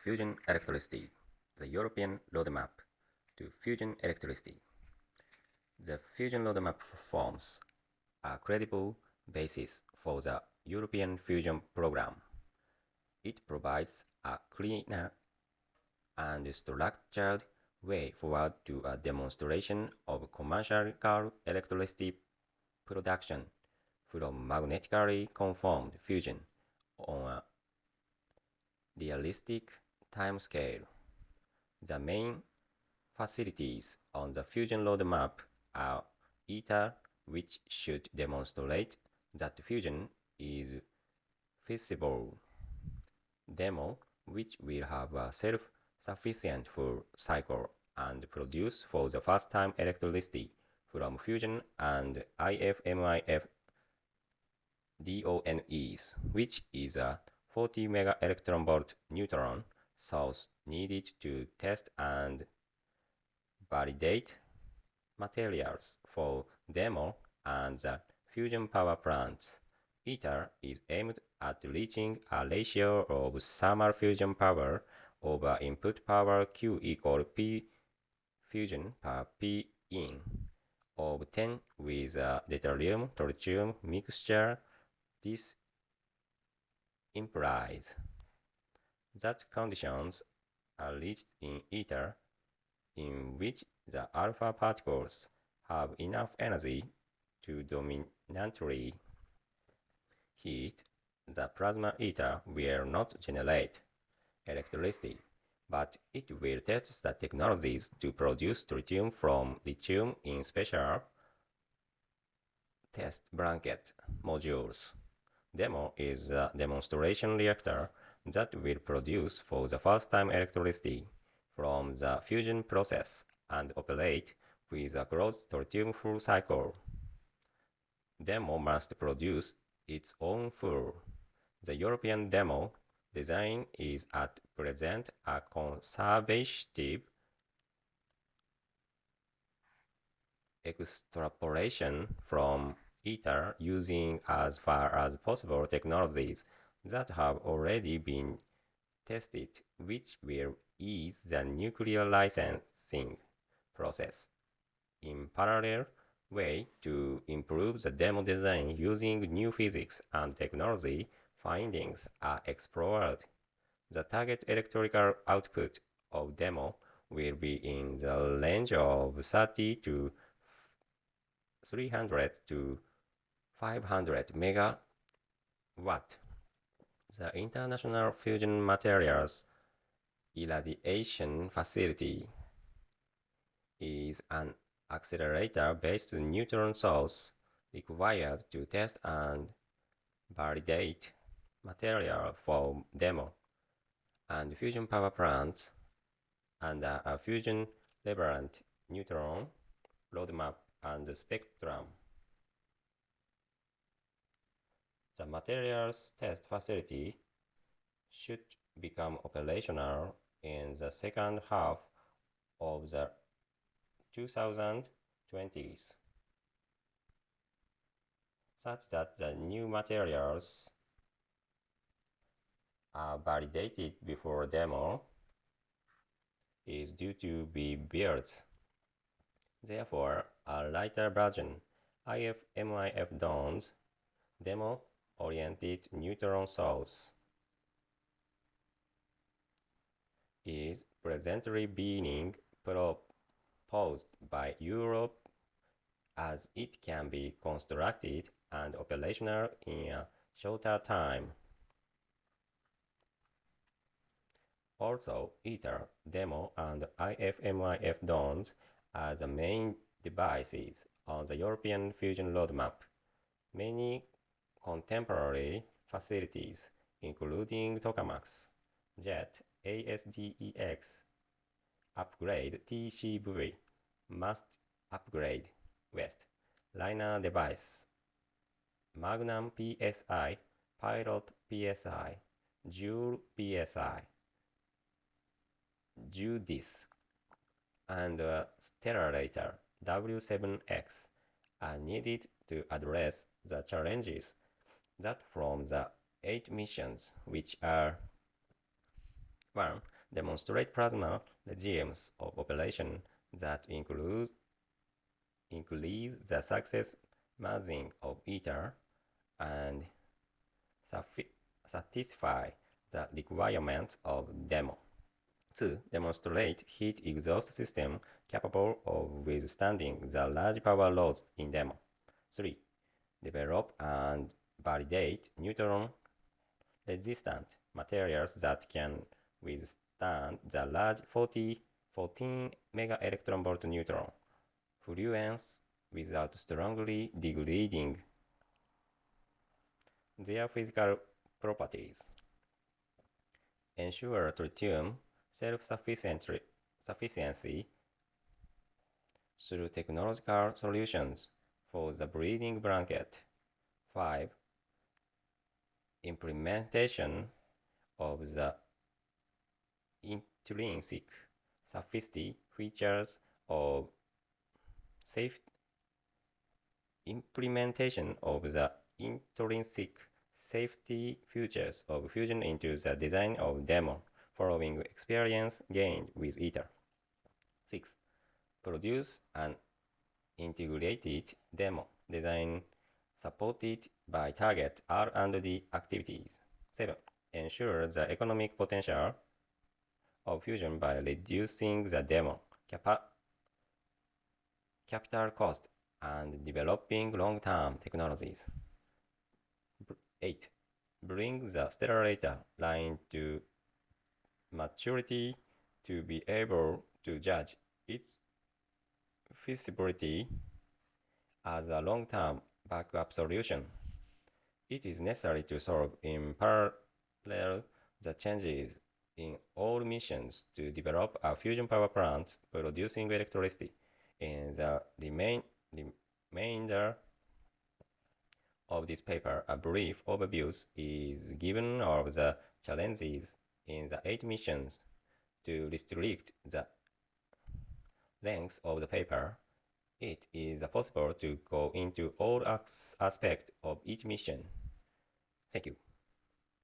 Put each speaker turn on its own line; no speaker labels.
fusion electricity, the European roadmap to fusion electricity. The fusion roadmap forms a credible basis for the European fusion program. It provides a cleaner and structured way forward to a demonstration of commercial electricity production from magnetically conformed fusion on a realistic timescale. The main facilities on the fusion roadmap are ITER, which should demonstrate that fusion is feasible; DEMO, which will have a self-sufficient full cycle and produce for the first time electricity from fusion; and IFMIF DONEs, which is a 40 megaelectron-volt neutron source needed to test and validate materials for demo and the fusion power plants. ITER is aimed at reaching a ratio of thermal fusion power over input power Q equal P fusion per P in of 10 with a deuterium-tritium mixture. This implies that conditions are reached in ITER in which the alpha particles have enough energy to dominantly heat the plasma. ITER will not generate electricity, but it will test the technologies to produce tritium from lithium in special test blanket modules. DEMO is a demonstration reactor that will produce for the first time electricity from the fusion process and operate with a closed tritium full cycle. DEMO must produce its own fuel. The European DEMO design is at present a conservative extrapolation from ITER using as far as possible technologies that have already been tested, which will ease the nuclear licensing process. In parallel way to improve the demo design using new physics and technology findings are explored. The target electrical output of demo will be in the range of 30 to 300 to 500 megawatt. The International Fusion Materials Irradiation Facility is an accelerator-based neutron source required to test and validate material for demo and fusion power plants under a fusion relevant neutron roadmap and spectrum. The materials test facility should become operational in the second half of the 2020s, such that the new materials are validated before demo is due to be built. Therefore, a lighter version, IFMIF DONE's demo-oriented neutron source, is presently being proposed by Europe as it can be constructed and operational in a shorter time. Also, ITER, DEMO, and IFMIF DONEs are the main devices on the European fusion roadmap. Many contemporary facilities, including tokamaks, JET, ASDEX, upgrade TCV, must upgrade West, Liner device, Magnum PSI, Pilot PSI, Joule PSI, JUDIS, and Stellarator W7X are needed to address the challenges that from the 8 missions which are 1. Demonstrate plasma regimes of operation that increase the success margin of ether and satisfy the requirements of demo. 2. Demonstrate heat exhaust system capable of withstanding the large power loads in demo. 3. Develop and validate neutron-resistant materials that can withstand the large 14 megaelectron-volt neutron fluence without strongly degrading their physical properties. Ensure tritium self-sufficiency through technological solutions for the breeding blanket. 5. Implementation of the intrinsic safety features of fusion into the design of demo following experience gained with ether. 6. Produce an integrated demo design supported by target R&D activities. 7. Ensure the economic potential of fusion by reducing the demo capital cost and developing long-term technologies. 8. Bring the stellarator line to maturity to be able to judge its feasibility as a long-term backup solution. It is necessary to solve in parallel the changes in all missions to develop a fusion power plant producing electricity. In the remainder of this paper, a brief overview is given of the challenges in the 8 missions. To restrict the length of the paper, it is possible to go into all aspects of each mission. Thank you.